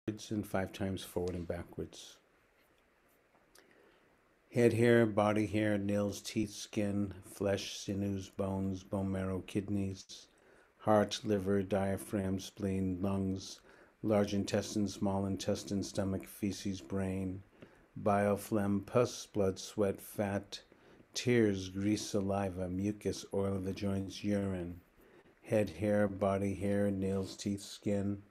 and 5 times forward and backwards. Head hair, body hair, nails, teeth, skin, flesh, sinews, bones, bone marrow, kidneys, heart, liver, diaphragm, spleen, lungs, large intestine, small intestine, stomach, feces, brain, bile, phlegm, pus, blood, sweat, fat, tears, grease, saliva, mucus, oil of the joints, urine, head hair, body hair, nails, teeth, skin,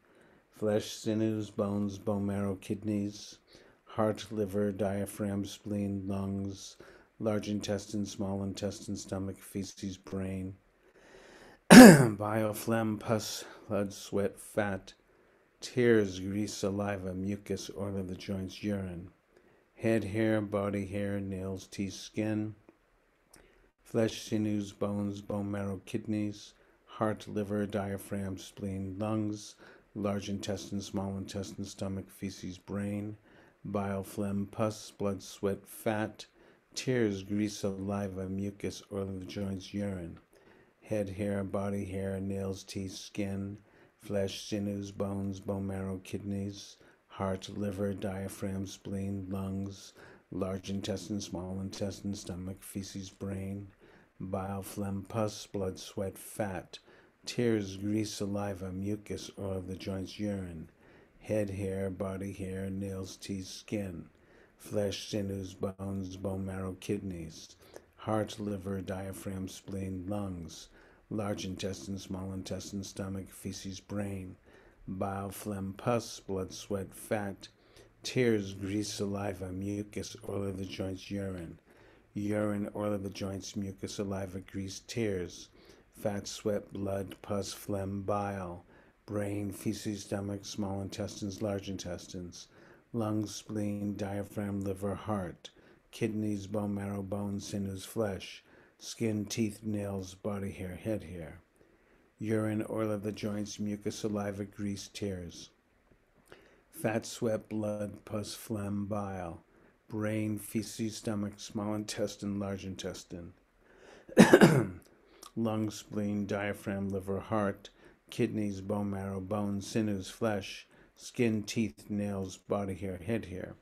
flesh, sinews, bones, bone marrow, kidneys, heart, liver, diaphragm, spleen, lungs, large intestine, small intestine, stomach, feces, brain, bile, phlegm, pus, blood, sweat, fat, tears, grease, saliva, mucus, oil of the joints, urine, head hair, body hair, nails, teeth, skin, flesh, sinews, bones, bone marrow, kidneys, heart, liver, diaphragm, spleen, lungs, large intestine, small intestine, stomach, feces, brain, bile, phlegm, pus, blood, sweat, fat, tears, grease, saliva, mucus, oil of the joints, urine, head hair, body hair, nails, teeth, skin, flesh, sinews, bones, bone marrow, kidneys, heart, liver, diaphragm, spleen, lungs, large intestine, small intestine, stomach, feces, brain, bile, phlegm, pus, blood, sweat, fat, tears, grease, saliva, mucus, oil of the joints, urine, head hair, body hair, nails, teeth, skin, flesh, sinews, bones, bone marrow, kidneys, heart, liver, diaphragm, spleen, lungs, large intestine, small intestine, stomach, feces, brain, bile, phlegm, pus, blood, sweat, fat, tears, grease, saliva, mucus, oil of the joints, urine, oil of the joints, mucus, saliva, grease, tears, fat, sweat, blood, pus, phlegm, bile, brain, feces, stomach, small intestines, large intestines, lungs, spleen, diaphragm, liver, heart, kidneys, bone marrow, bones, sinews, flesh, skin, teeth, nails, body hair, head hair, urine, oil of the joints, mucus, saliva, grease, tears, fat, sweat, blood, pus, phlegm, bile, brain, feces, stomach, small intestine, large intestine, lungs, spleen, diaphragm, liver, heart, kidneys, bone marrow, bones, sinews, flesh, skin, teeth, nails, body hair, head hair,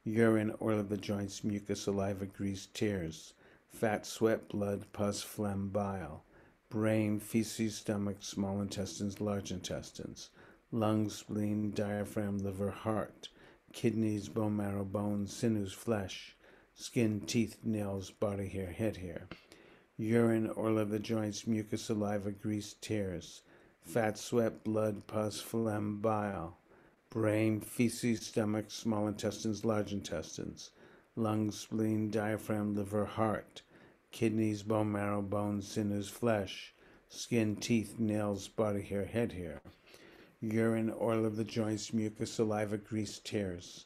urine, oil of the joints, mucus, saliva, grease, tears, fat, sweat, blood, pus, phlegm, bile, brain, feces, stomach, small intestines, large intestines, lungs, spleen, diaphragm, liver, heart, kidneys, bone marrow, bones, sinews, flesh, skin, teeth, nails, body hair, head hair, urine, oil of the joints, mucus, saliva, grease, tears, fat, sweat, blood, pus, phlegm, bile, brain, feces, stomach, small intestines, large intestines, lungs, spleen, diaphragm, liver, heart, kidneys, bone marrow, bones, sinews, flesh, skin, teeth, nails, body hair, head hair, urine, oil of the joints, mucus, saliva, grease, tears,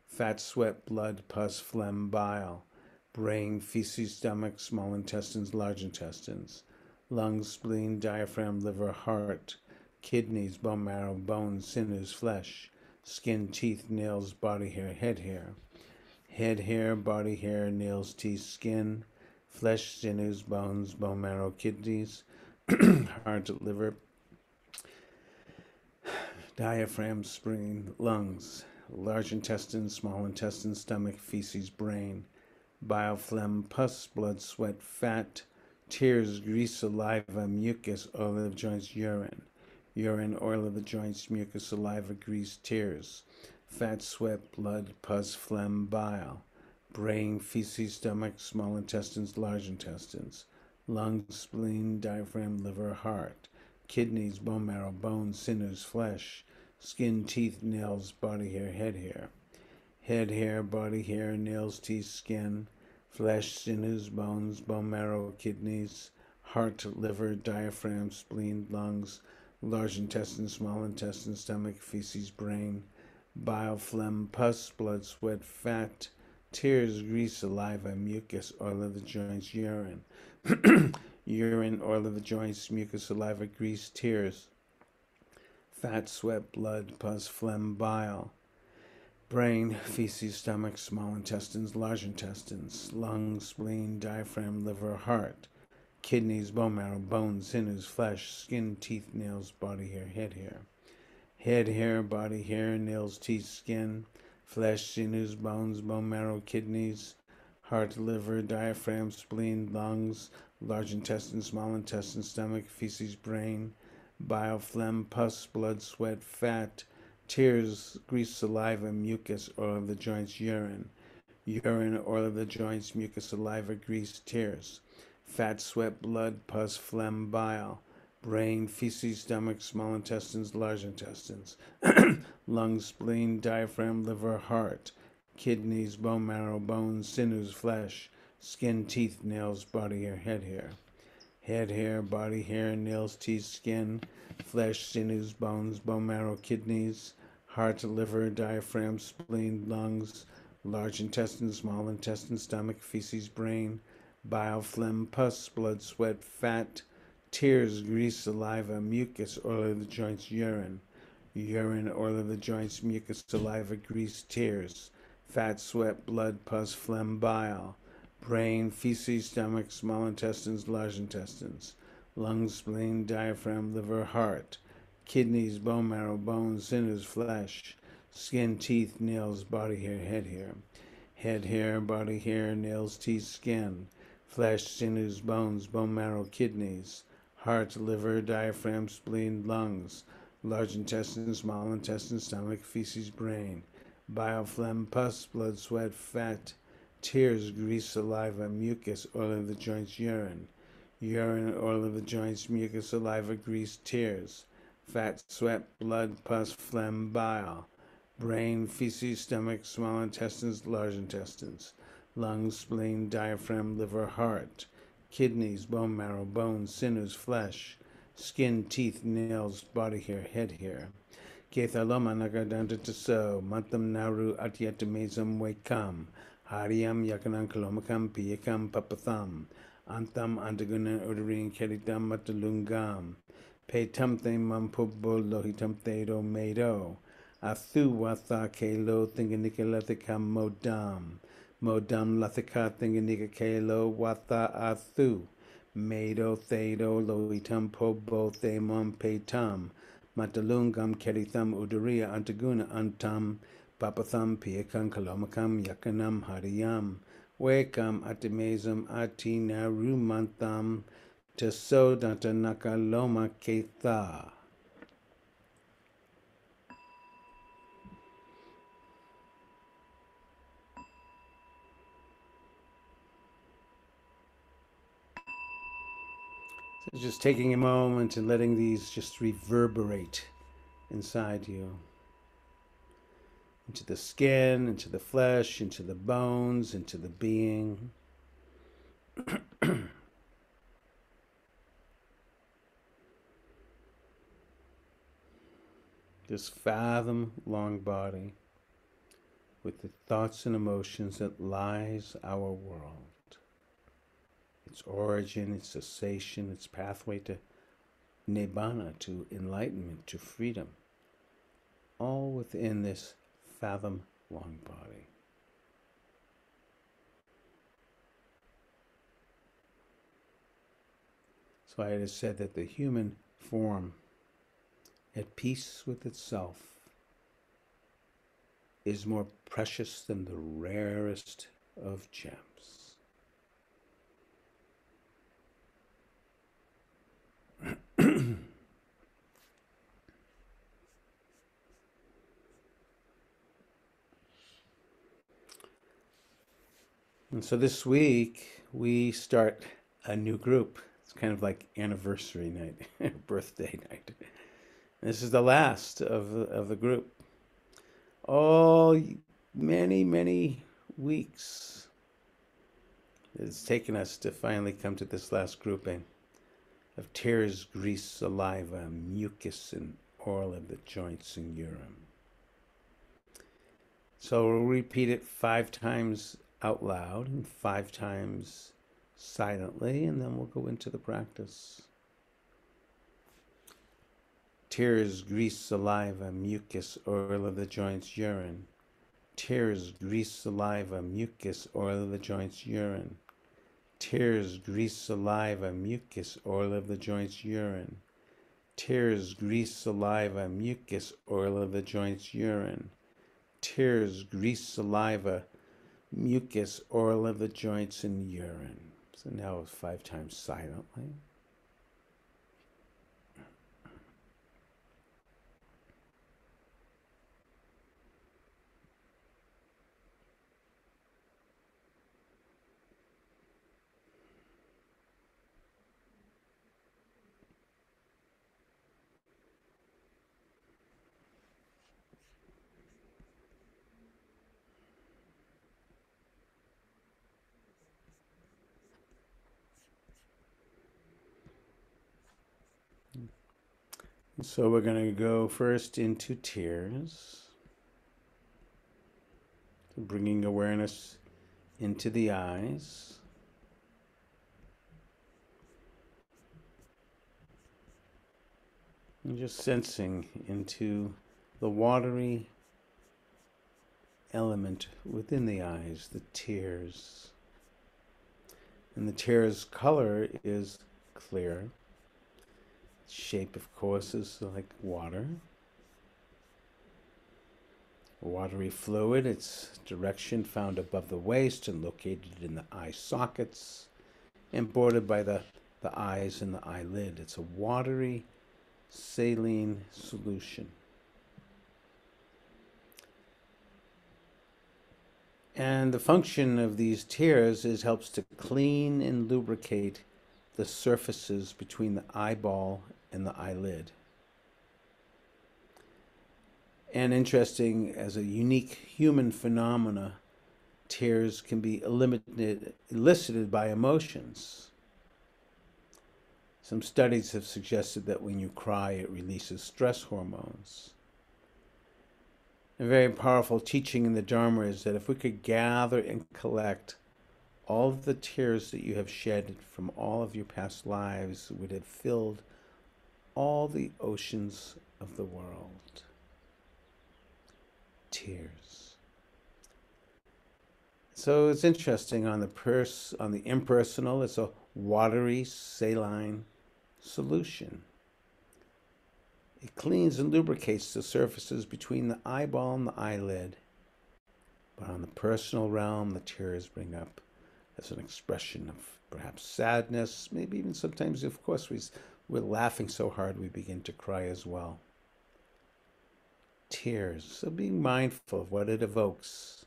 fat, sweat, blood, pus, phlegm, bile, brain, feces, stomach, small intestines, large intestines, lungs, spleen, diaphragm, liver, heart, kidneys, bone marrow, bones, sinews, flesh, skin, teeth, nails, body hair, head hair, body hair, nails, teeth, skin, flesh, sinews, bones, bone marrow, kidneys, heart, liver, diaphragm, spleen, lungs, large intestine, small intestine, stomach, feces, brain, bile, phlegm, pus, blood, sweat, fat, tears, grease, saliva, mucus, oil of the joints, urine, oil of the joints, mucus, saliva, grease, tears, fat, sweat, blood, pus, phlegm, bile, brain, feces, stomach, small intestines, large intestines, lungs, spleen, diaphragm, liver, heart, kidneys, bone marrow, bones, sinews, flesh, skin, teeth, nails, body hair, head hair, body hair, nails, teeth, skin, flesh, sinews, bones, bone marrow, kidneys, heart, liver, diaphragm, spleen, lungs, large intestine, small intestine, stomach, feces, brain, bile, phlegm, pus, blood, sweat, fat, tears, grease, saliva, mucus, oil of the joints, urine, oil of the joints, mucus, saliva, grease, tears, fat, sweat, blood, pus, phlegm, bile, brain, feces, stomach, small intestines, large intestines, lungs, spleen, diaphragm, liver, heart, kidneys, bone marrow, bones, sinews, flesh, skin, teeth, nails, body hair, Head, hair, body, hair, nails, teeth, skin, flesh, sinews, bones, bone marrow, kidneys, heart, liver, diaphragm, spleen, lungs, large intestine, small intestine, stomach, feces, brain, bile, phlegm, pus, blood, sweat, fat, tears, grease, saliva, mucus, oil of the joints, urine, oil of the joints, mucus, saliva, grease, tears, fat, sweat, blood, pus, phlegm, bile, brain, feces, stomach, small intestines, large intestines, lungs, spleen, diaphragm, liver, heart, kidneys, bone marrow, bones, sinews, flesh, skin, teeth, nails, body hair, head hair. Head hair, body hair, nails, teeth, skin, flesh, sinews, bones, bone marrow, kidneys, heart, liver, diaphragm, spleen, lungs, large intestine, small intestine, stomach, feces, brain, bile, phlegm, pus, blood, sweat, fat, tears, grease, saliva, mucus, oil of the joints, urine, oil of the joints, mucus, saliva, grease, tears, fat, sweat, blood, pus, phlegm, bile, brain, feces, stomach, small intestines, large intestines, lungs, spleen, diaphragm, liver, heart, kidneys, bone marrow, bones, sinews, flesh, skin, teeth, nails, body hair, head hair, body hair, nails, teeth, skin, flesh, sinews, bones, bone marrow, kidneys, heart, liver, diaphragm, spleen, lungs, large intestine, small intestine, stomach, feces, brain, bile, phlegm, pus, blood, sweat, fat, tears, grease, saliva, mucus, oil of the joints, urine, oil of the joints, mucus, saliva, grease, tears, fat, sweat, blood, pus, phlegm, bile, brain, feces, stomach, small intestines, large intestines, lungs, spleen, diaphragm, liver, heart, kidneys, bone marrow, bones, sinews, flesh, skin, teeth, nails, body hair, head hair. Kethaloma nagadanta taso, mantam naru atyatamazam wakam, hariam yakanam kalomakam piyakam papatham, antam antaguna udarin keritam matalungam, petam the mampubbo lohitam thedo medo, athu watha kelo thinganikalathikam modam lathika thinganika kelo watha athu, medo thedo lohitam pobbo themam petam, matalungam keritham udaria antaguna antam papatham piyakam kalomakam yakanam hariyam wekam atimazam atinarumantham taso dantanaka loma ketha. So just taking a moment and letting these just reverberate inside you, into the skin, into the flesh, into the bones, into the being. This fathom long body with the thoughts and emotions that lies our world. Its origin, its cessation, its pathway to nibbana, to enlightenment, to freedom. All within this fathom long body. So I had said that the human form, at peace with itself, is more precious than the rarest of gems. And so this week we start a new group. It's kind of like anniversary night, birthday night. This is the last of the group. Oh, many weeks it's taken us to finally come to this last grouping of tears, grease, saliva, mucus, and oil of the joints and urine. So we'll repeat it 5 times out loud and 5 times silently, and then we'll go into the practice. Tears, grease, saliva, mucus, oil of the joints, urine. Tears, grease, saliva, mucus, oil of the joints, urine. Tears, grease, saliva, mucus, oil of the joints, urine. Tears, grease, saliva, mucus, oil of the joints, urine. Tears, grease, saliva, mucus, oil of the joints, and urine. So now it's 5 times silently. So we're going to go first into tears, bringing awareness into the eyes. And just sensing into the watery element within the eyes, the tears. And the tear's color is clear. Shape, of course, is like water. Watery fluid, its direction found above the waist and located in the eye sockets and bordered by the eyes and the eyelid. It's a watery saline solution. And the function of these tears is helps to clean and lubricate the surfaces between the eyeball and the eyelid. And interesting, as a unique human phenomena, tears can be elicited by emotions. Some studies have suggested that when you cry, it releases stress hormones. A very powerful teaching in the Dharma is that if we could gather and collect all of the tears that you have shed from all of your past lives, would have filled all the oceans of the world. Tears. So it's interesting on the impersonal, it's a watery, saline solution. It cleans and lubricates the surfaces between the eyeball and the eyelid. But on the personal realm, the tears bring up as an expression of perhaps sadness, maybe even sometimes, of course, we're laughing so hard we begin to cry as well. Tears. So being mindful of what it evokes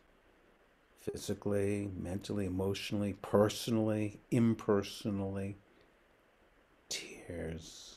physically, mentally, emotionally, personally, impersonally. Tears.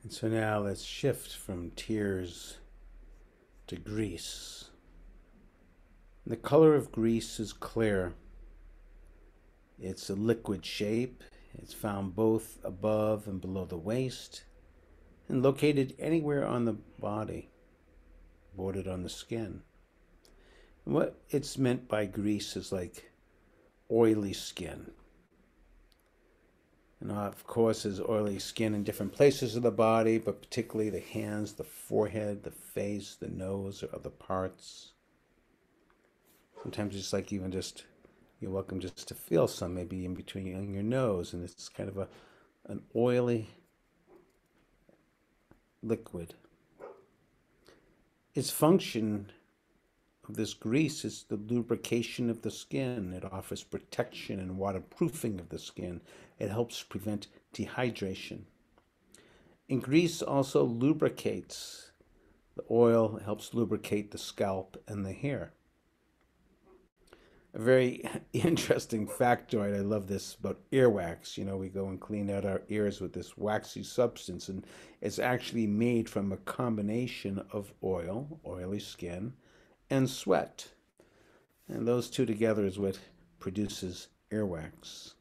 And so now let's shift from tears to grease. The color of grease is clear. It's a liquid shape. It's found both above and below the waist and located anywhere on the body, bordered on the skin. And what it's meant by grease is like oily skin. And of course, there's oily skin in different places of the body, but particularly the hands, the forehead, the face, the nose, or other parts. Sometimes it's like even just, you're welcome just to feel some, maybe in between your nose, and it's kind of an oily liquid. Its function of this grease is the lubrication of the skin. It offers protection and waterproofing of the skin. It helps prevent dehydration. And grease also lubricates. The oil helps lubricate the scalp and the hair. A very interesting factoid, I love this, about earwax. You know, we go and clean out our ears with this waxy substance, and it's actually made from a combination of oil, oily skin, and sweat. And those two together is what produces earwax.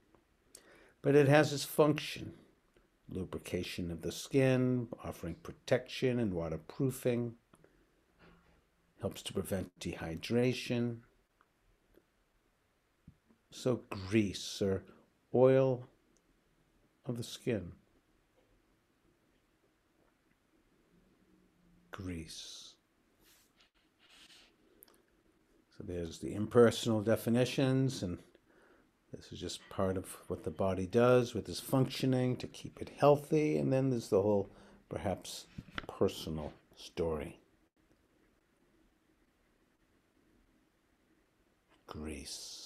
But it has its function: lubrication of the skin, offering protection and waterproofing, helps to prevent dehydration. So grease, or oil of the skin. Grease. So there's the impersonal definitions, and this is just part of what the body does with its functioning to keep it healthy. And then there's the whole, perhaps, personal story. Grease.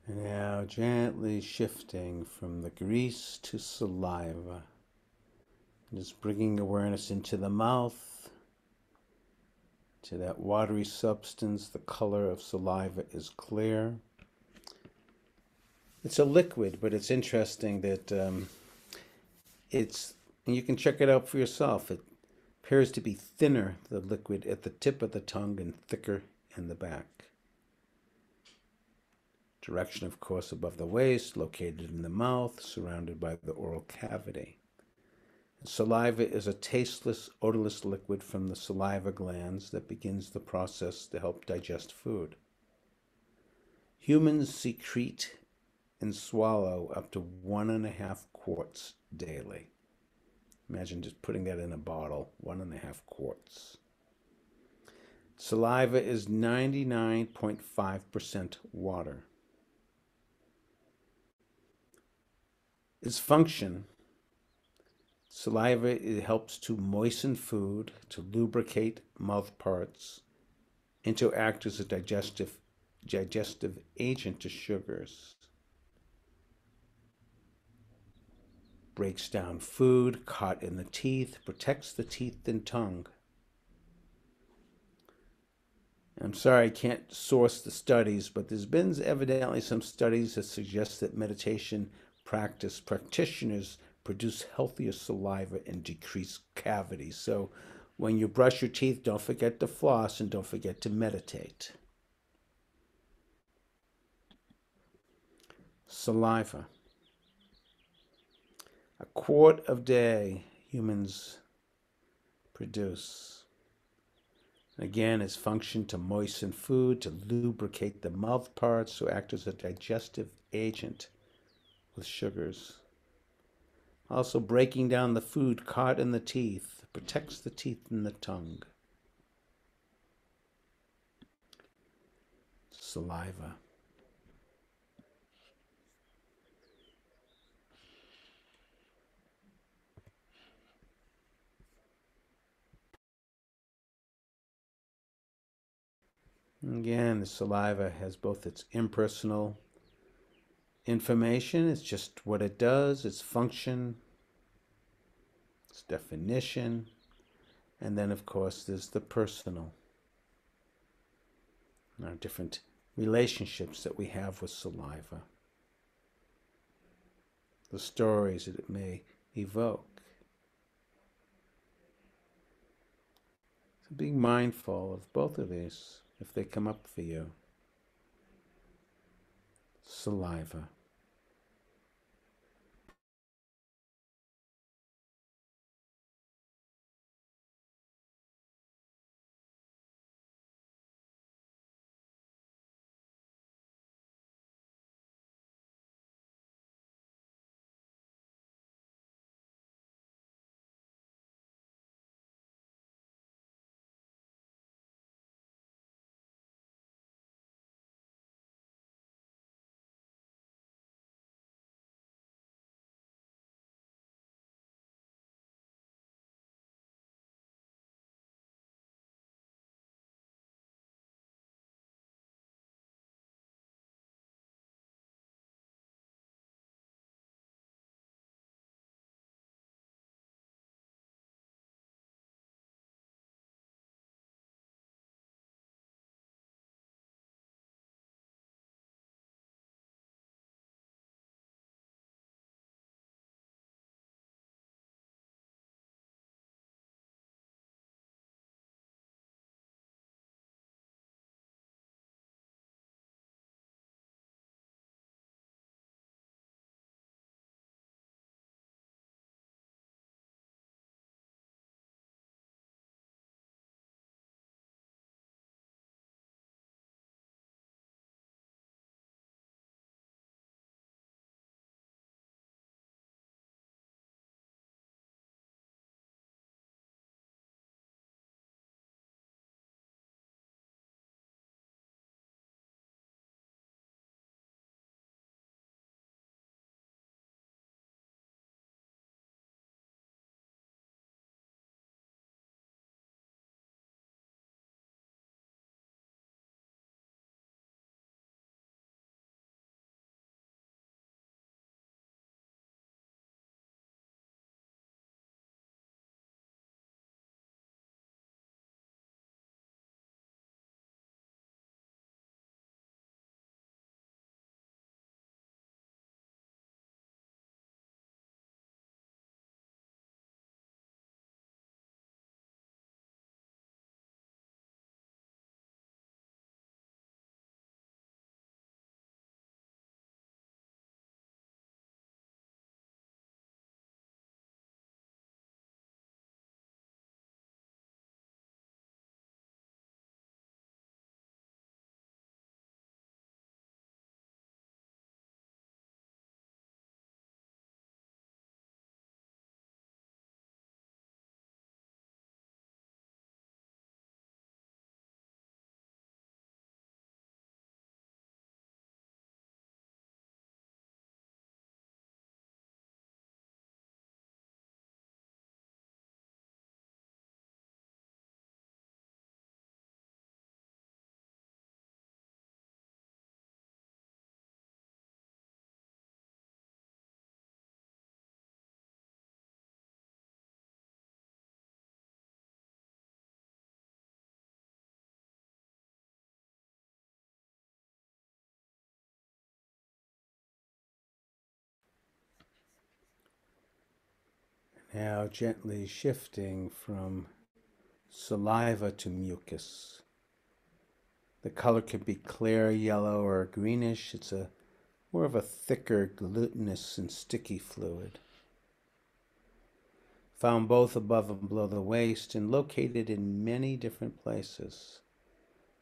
And now gently shifting from the grease to saliva. Just bringing awareness into the mouth, to that watery substance. The color of saliva is clear. It's a liquid, but it's interesting that and you can check it out for yourself. It appears to be thinner, the liquid, at the tip of the tongue and thicker in the back. Direction, of course, above the waist, located in the mouth, surrounded by the oral cavity. Saliva is a tasteless, odorless liquid from the saliva glands that begins the process to help digest food. Humans secrete and swallow up to 1.5 quarts daily. Imagine just putting that in a bottle, 1.5 quarts. Saliva is 99.5% water. Its function: saliva, it helps to moisten food, to lubricate mouth parts, and to act as a digestive agent to sugars. Breaks down food caught in the teeth, protects the teeth and tongue. I'm sorry I can't source the studies, but there's been evidently some studies that suggest that meditation practitioners produce healthier saliva and decrease cavities. So when you brush your teeth, don't forget to floss and don't forget to meditate. Saliva. 1 quart a day humans produce. Again, its function to moisten food, to lubricate the mouth parts, to act as a digestive agent with sugars. Also breaking down the food caught in the teeth, protects the teeth and the tongue. Saliva. Again, the saliva has both its impersonal information, it's just what it does, its function, its definition, and then, of course, there's the personal, our different relationships that we have with saliva, the stories that it may evoke. So being mindful of both of these if they come up for you. Saliva. Now gently shifting from saliva to mucus. The color can be clear yellow or greenish. It's a more of a thicker, glutinous and sticky fluid. Found both above and below the waist and located in many different places.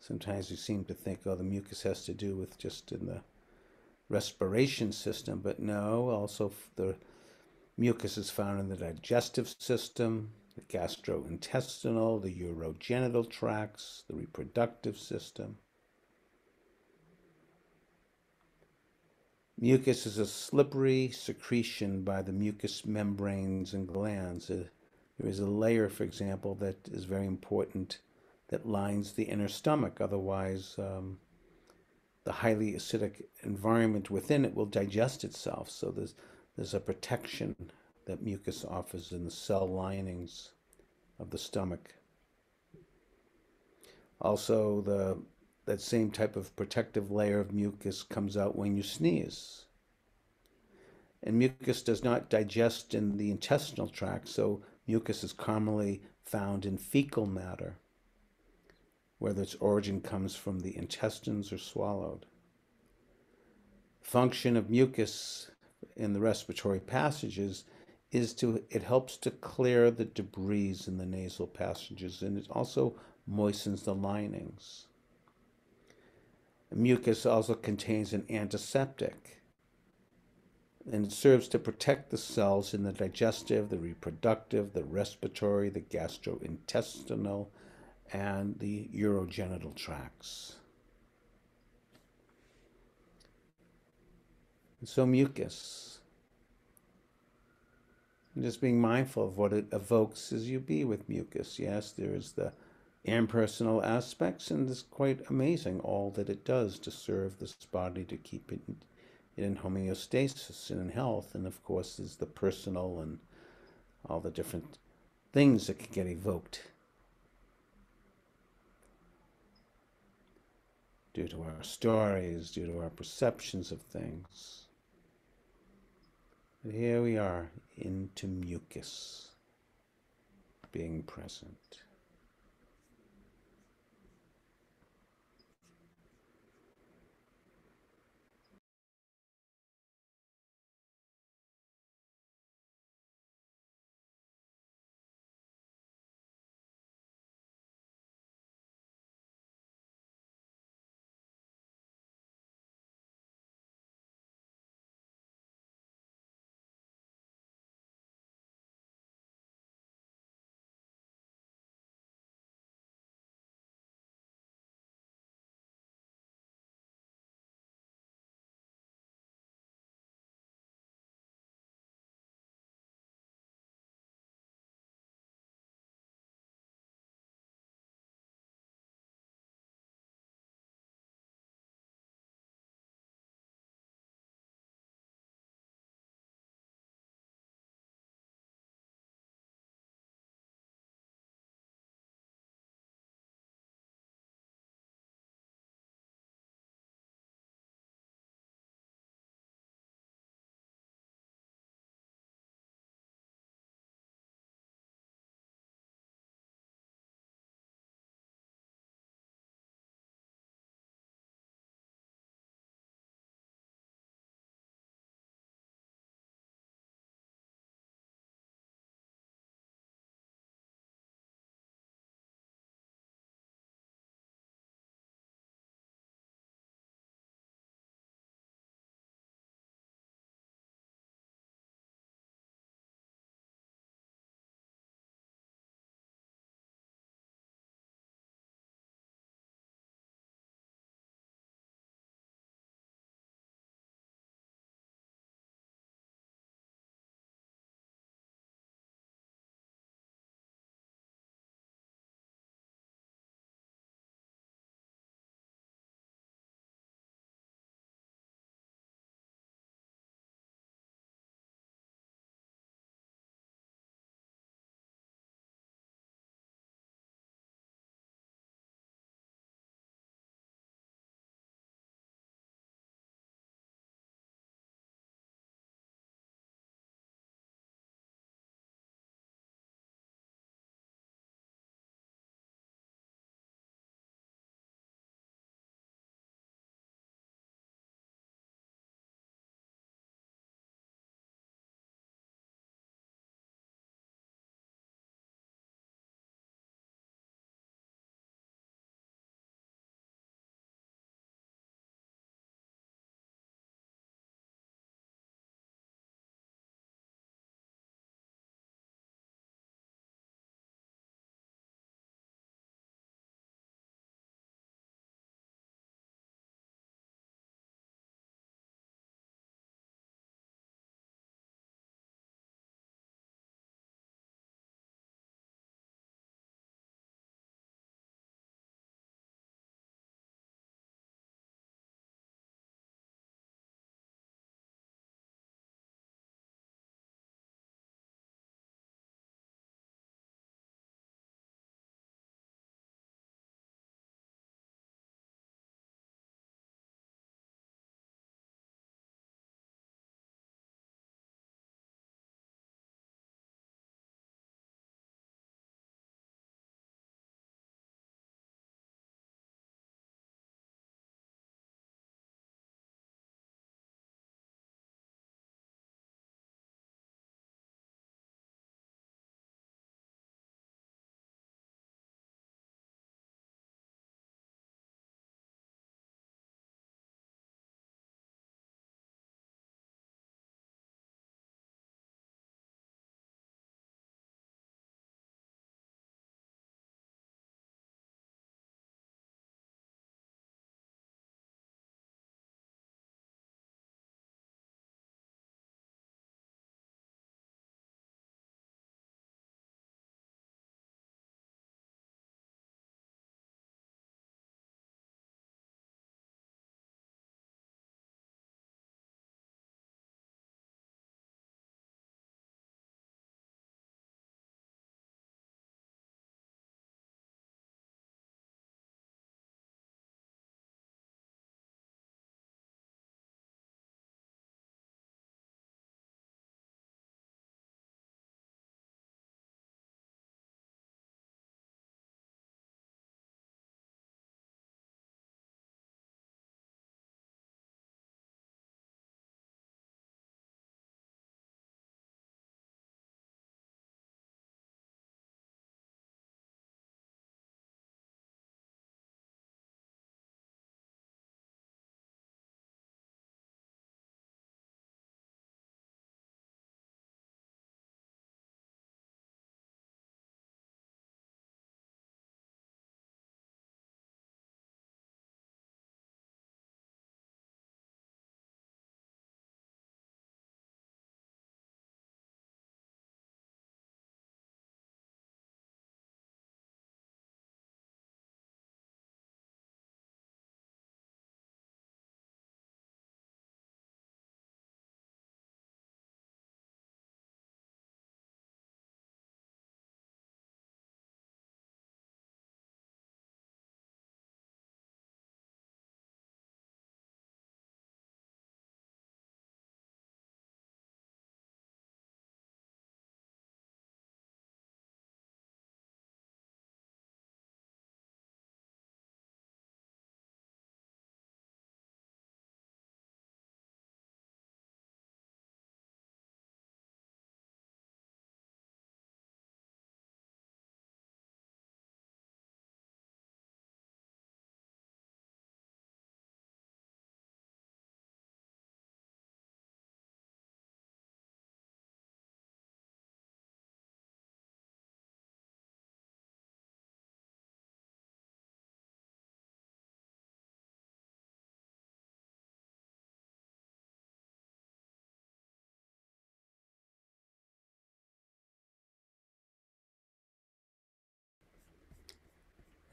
Sometimes we seem to think, oh, the mucus has to do with just in the respiration system, but no, also the mucus is found in the digestive system, the gastrointestinal, the urogenital tracts, the reproductive system. Mucus is a slippery secretion by the mucous membranes and glands. There is a layer, for example, that is very important that lines the inner stomach. Otherwise, the highly acidic environment within it will digest itself. So there's a protection that mucus offers in the cell linings of the stomach. Also, that same type of protective layer of mucus comes out when you sneeze. And mucus does not digest in the intestinal tract, so mucus is commonly found in fecal matter, whether its origin comes from the intestines or swallowed. Function of mucus in the respiratory passages it helps to clear the debris in the nasal passages, and it also moistens the linings. Mucus also contains an antiseptic, and it serves to protect the cells in the digestive, the reproductive, the respiratory, the gastrointestinal, and the urogenital tracts. And so mucus, and just being mindful of what it evokes as you be with mucus. Yes, there is the impersonal aspects, and it's quite amazing all that it does to serve this body to keep it in homeostasis and in health. And of course, there's the personal and all the different things that can get evoked due to our stories, due to our perceptions of things. But here we are into mucus being present.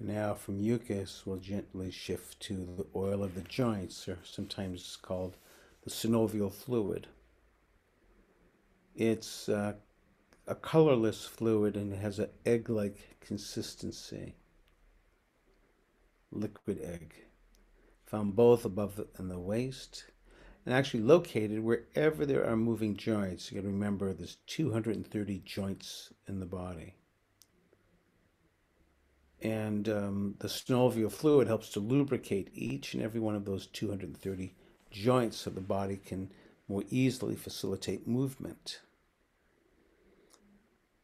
Now from mucus, we'll gently shift to the oil of the joints, or sometimes called the synovial fluid. It's a colorless fluid and it has an egg-like consistency, liquid egg, found both above in the waist and actually located wherever there are moving joints. You got to remember there's 230 joints in the body. And the synovial fluid helps to lubricate each and every one of those 230 joints so the body can more easily facilitate movement.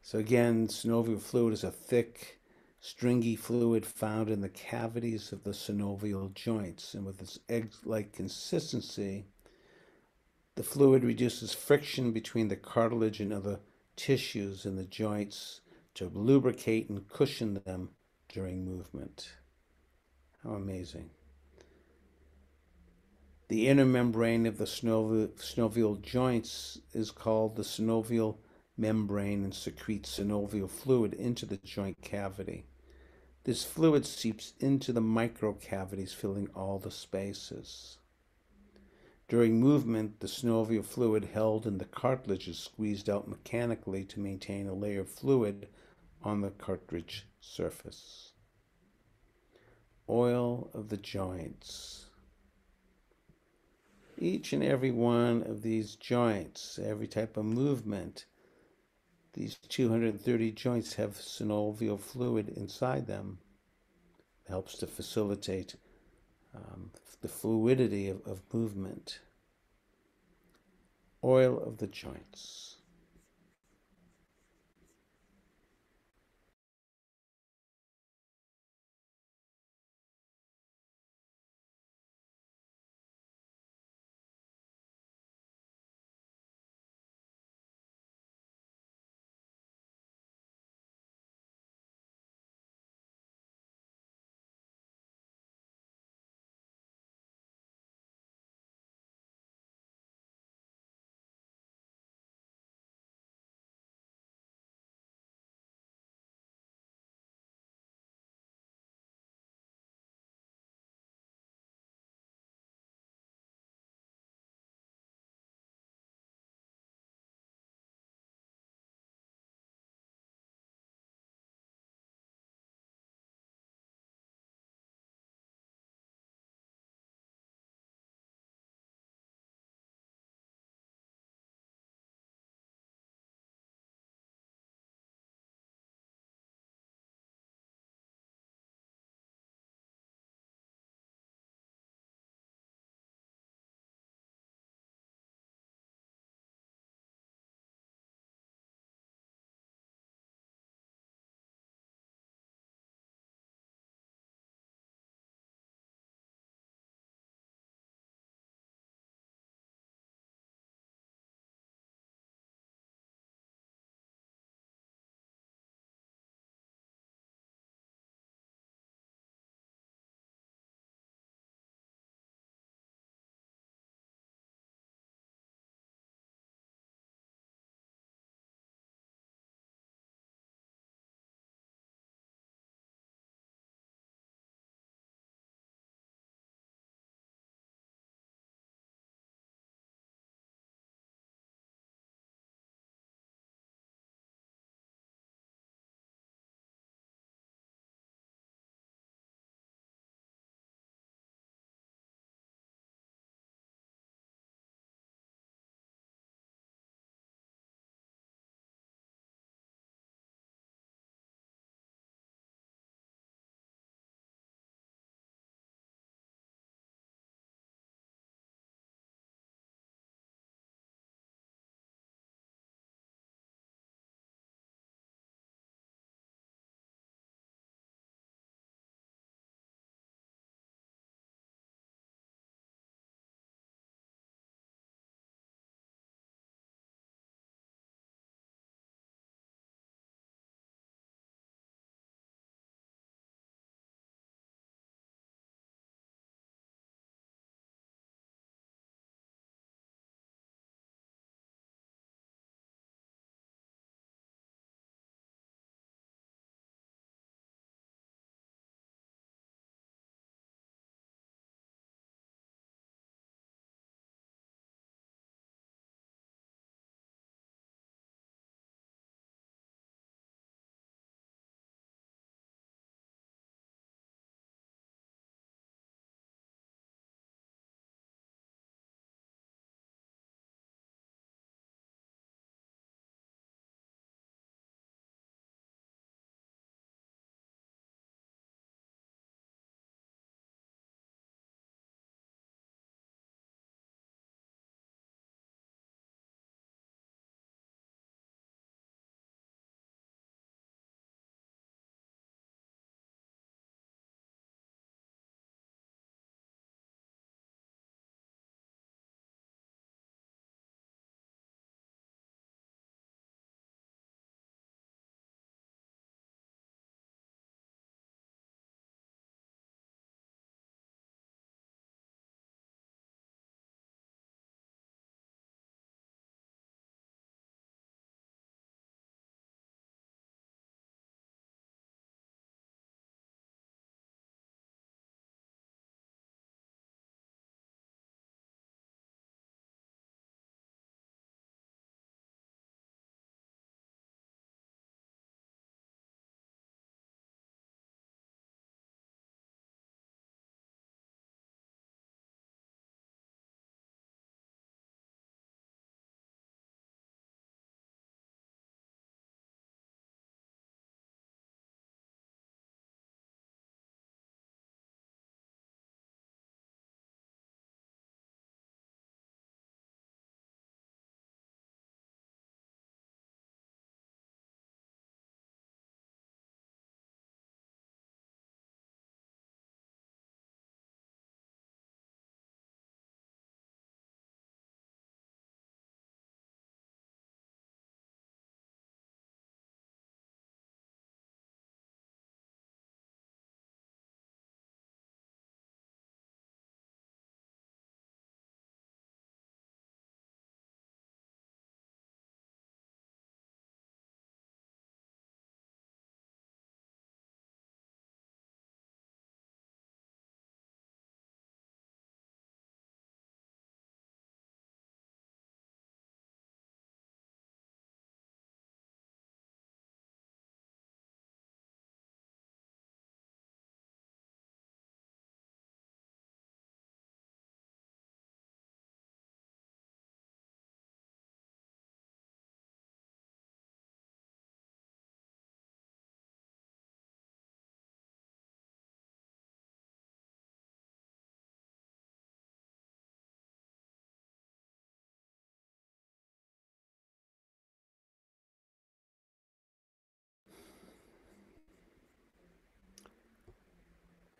So again, synovial fluid is a thick, stringy fluid found in the cavities of the synovial joints. And with its egg-like consistency, the fluid reduces friction between the cartilage and other tissues in the joints to lubricate and cushion them during movement. How amazing. The inner membrane of the synovial joints is called the synovial membrane and secretes synovial fluid into the joint cavity. This fluid seeps into the microcavities, filling all the spaces. During movement, the synovial fluid held in the cartilage is squeezed out mechanically to maintain a layer of fluid on the cartilage surface. Oil of the joints. Each and every one of these joints, every type of movement, these 230 joints have synovial fluid inside them. It helps to facilitate the fluidity of movement. Oil of the joints.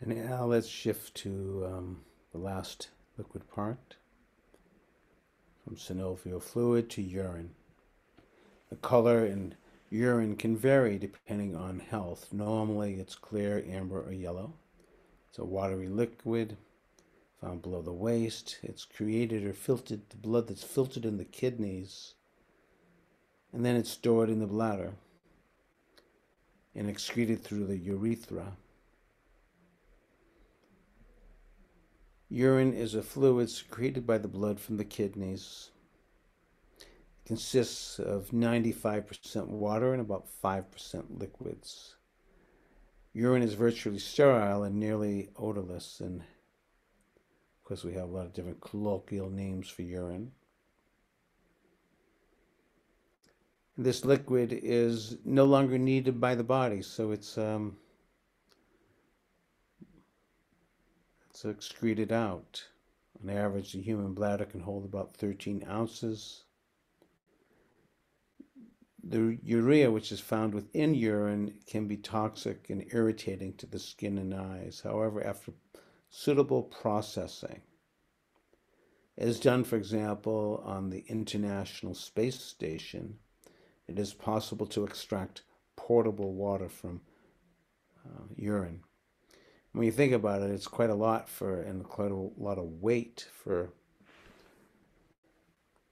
Now let's shift to the last liquid part, from synovial fluid to urine. The color in urine can vary depending on health. Normally it's clear, amber, or yellow. It's a watery liquid found below the waist. It's created or filtered, the blood that's filtered in the kidneys, and then it's stored in the bladder and excreted through the urethra. Urine is a fluid secreted by the blood from the kidneys. It consists of 95% water and about 5% liquids. Urine is virtually sterile and nearly odorless, and of course we have a lot of different colloquial names for urine. This liquid is no longer needed by the body, so it's excreted out. On average, the human bladder can hold about 13 ounces. The urea, which is found within urine, can be toxic and irritating to the skin and eyes. However, after suitable processing, as done, for example, on the International Space Station, it is possible to extract portable water from urine. When you think about it, it's quite a lot and quite a lot of weight for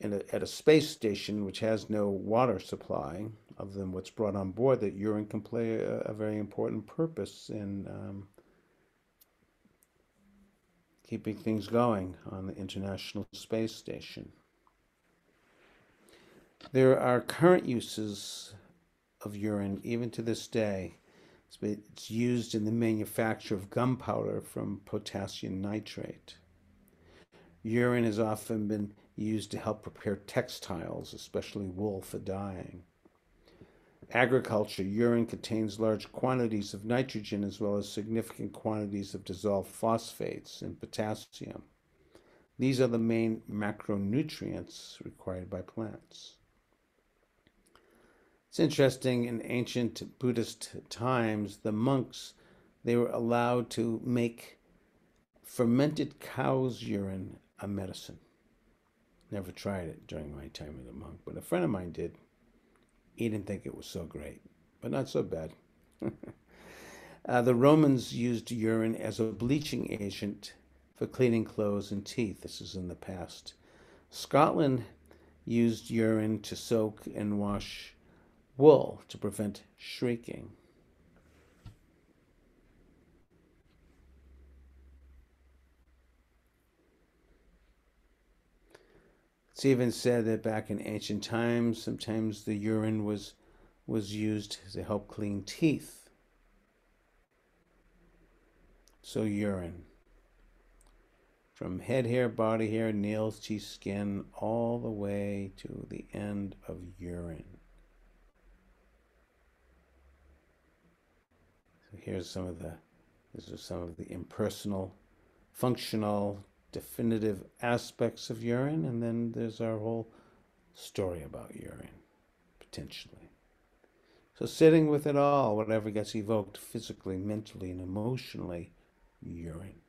at a space station which has no water supply other than what's brought on board. That urine can play a very important purpose in keeping things going on the International Space Station. There are current uses of urine even to this day. It's used in the manufacture of gunpowder from potassium nitrate. Urine has often been used to help prepare textiles, especially wool, for dyeing. Agriculture, urine contains large quantities of nitrogen as well as significant quantities of dissolved phosphates and potassium. These are the main macronutrients required by plants. It's interesting, in ancient Buddhist times, the monks, they were allowed to make fermented cow's urine a medicine. Never tried it during my time as a monk, but a friend of mine did. He didn't think it was so great, but not so bad. The Romans used urine as a bleaching agent for cleaning clothes and teeth. This is in the past. Scotland used urine to soak and wash wool to prevent shrieking. It's even said that back in ancient times, sometimes the urine was used to help clean teeth. So urine, from head hair, body hair, nails, teeth, skin, all the way to the end of urine. So these are some of the impersonal, functional, definitive aspects of urine, and then there's our whole story about urine, potentially. So sitting with it all, whatever gets evoked physically, mentally, and emotionally, urine.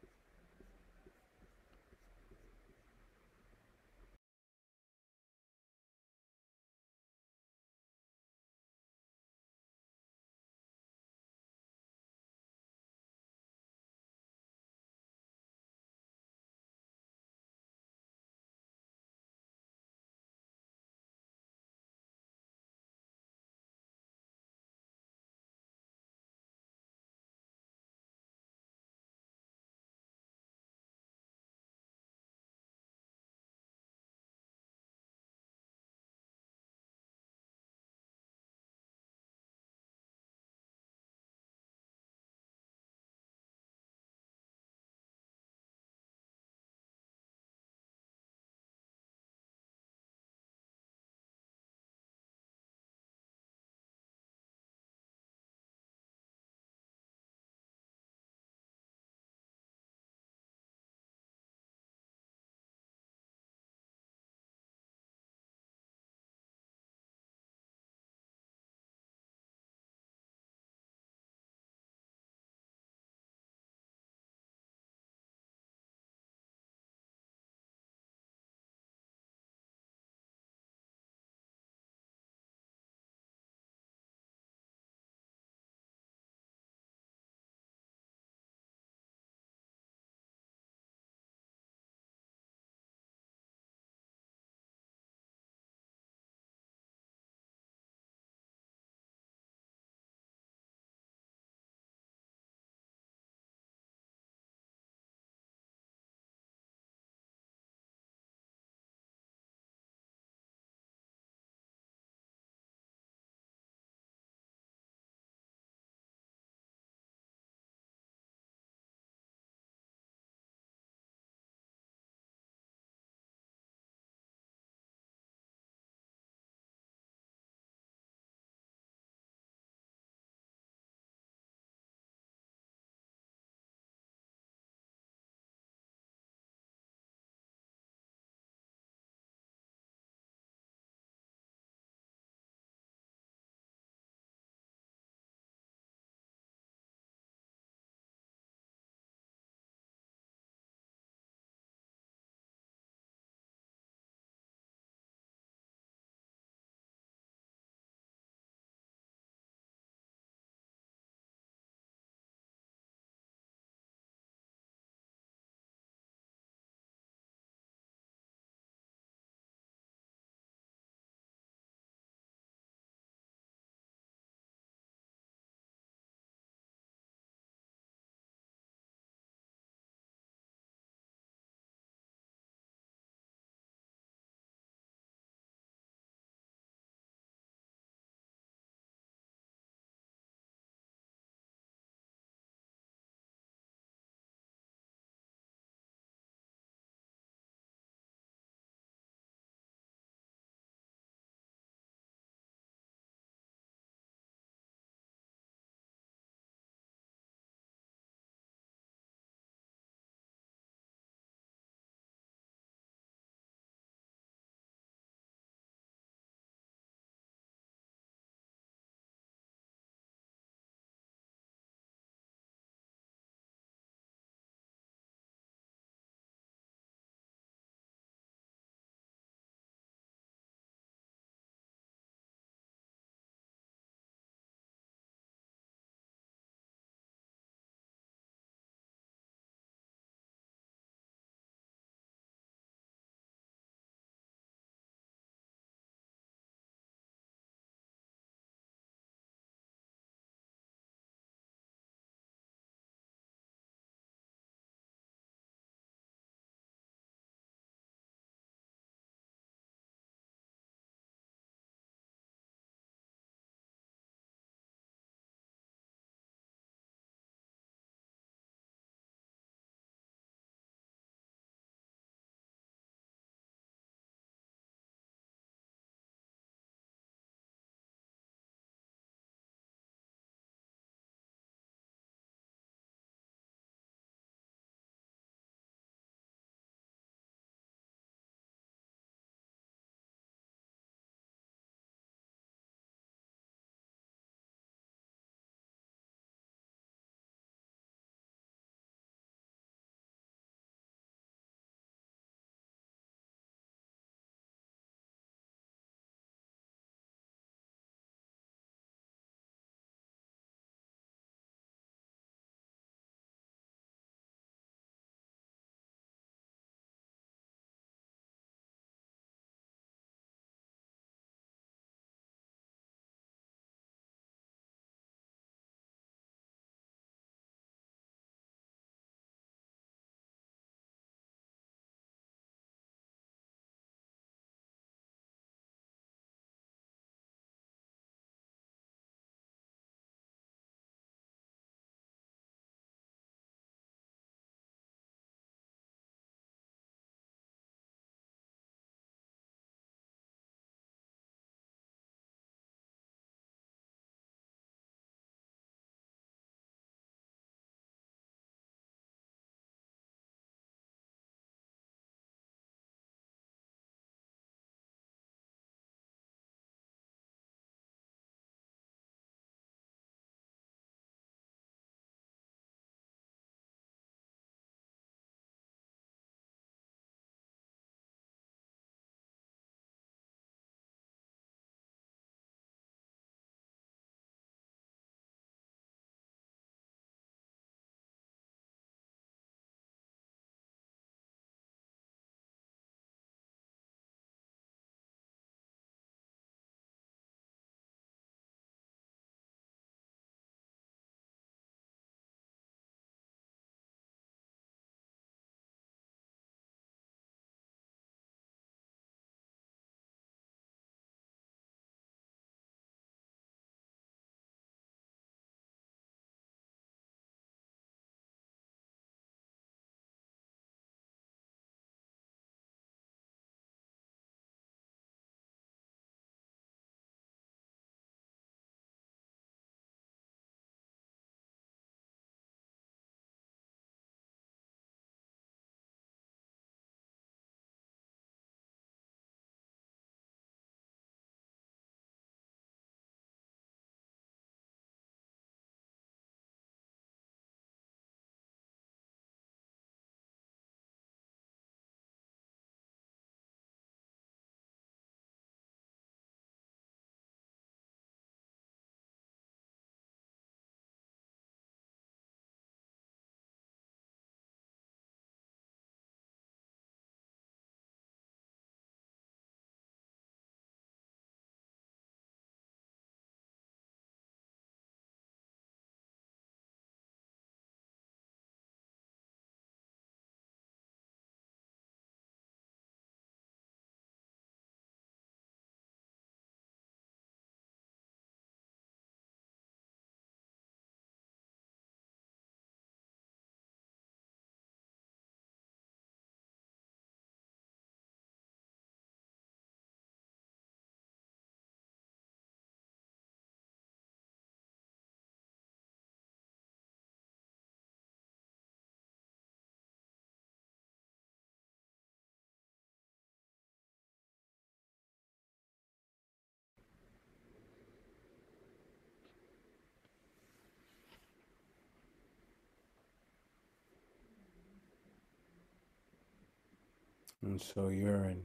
And so urine.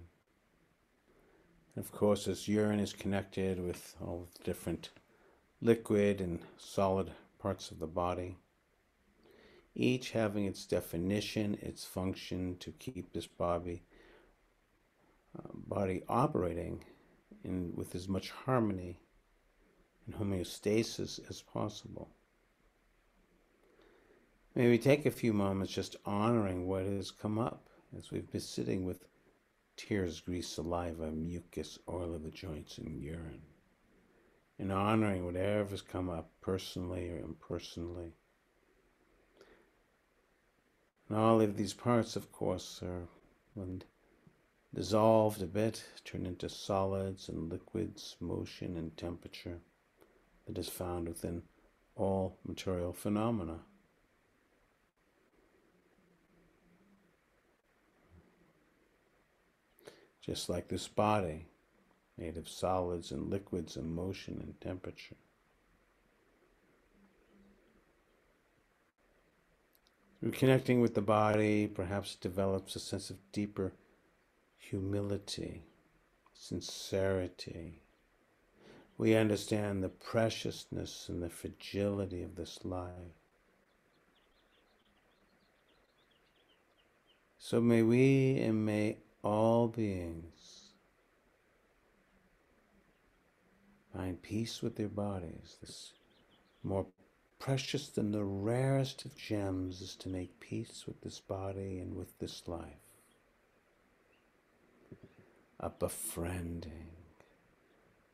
And of course, this urine is connected with all the different liquid and solid parts of the body, each having its definition, its function to keep this body operating with as much harmony and homeostasis as possible. Maybe take a few moments just honoring what has come up as we've been sitting with tears, grease, saliva, mucus, oil of the joints, and urine, and honoring whatever's come up personally or impersonally. And all of these parts, of course, are, when dissolved a bit, turn into solids and liquids, motion and temperature that is found within all material phenomena. Just like this body, made of solids and liquids and motion and temperature. Through connecting with the body, perhaps it develops a sense of deeper humility, sincerity. We understand the preciousness and the fragility of this life. So may we and may all beings find peace with their bodies. This more precious than the rarest of gems is to make peace with this body and with this life. A befriending,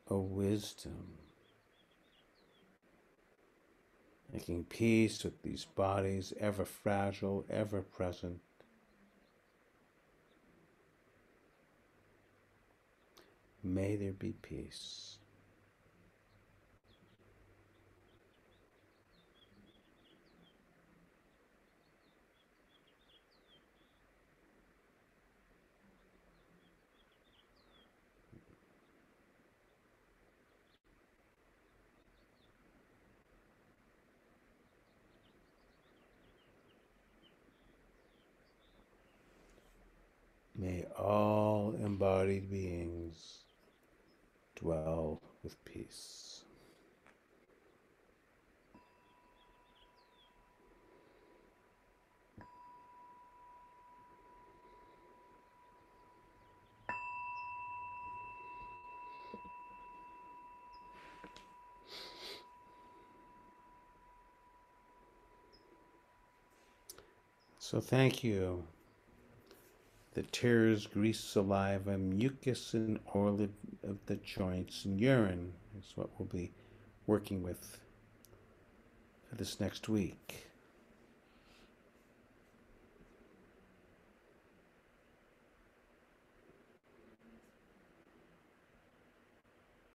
a wisdom, making peace with these bodies, ever fragile, ever present. May there be peace. May all embodied beings dwell with peace. So thank you. The tears, grease, saliva, mucus, and oil of the joints, and urine is what we'll be working with for this next week.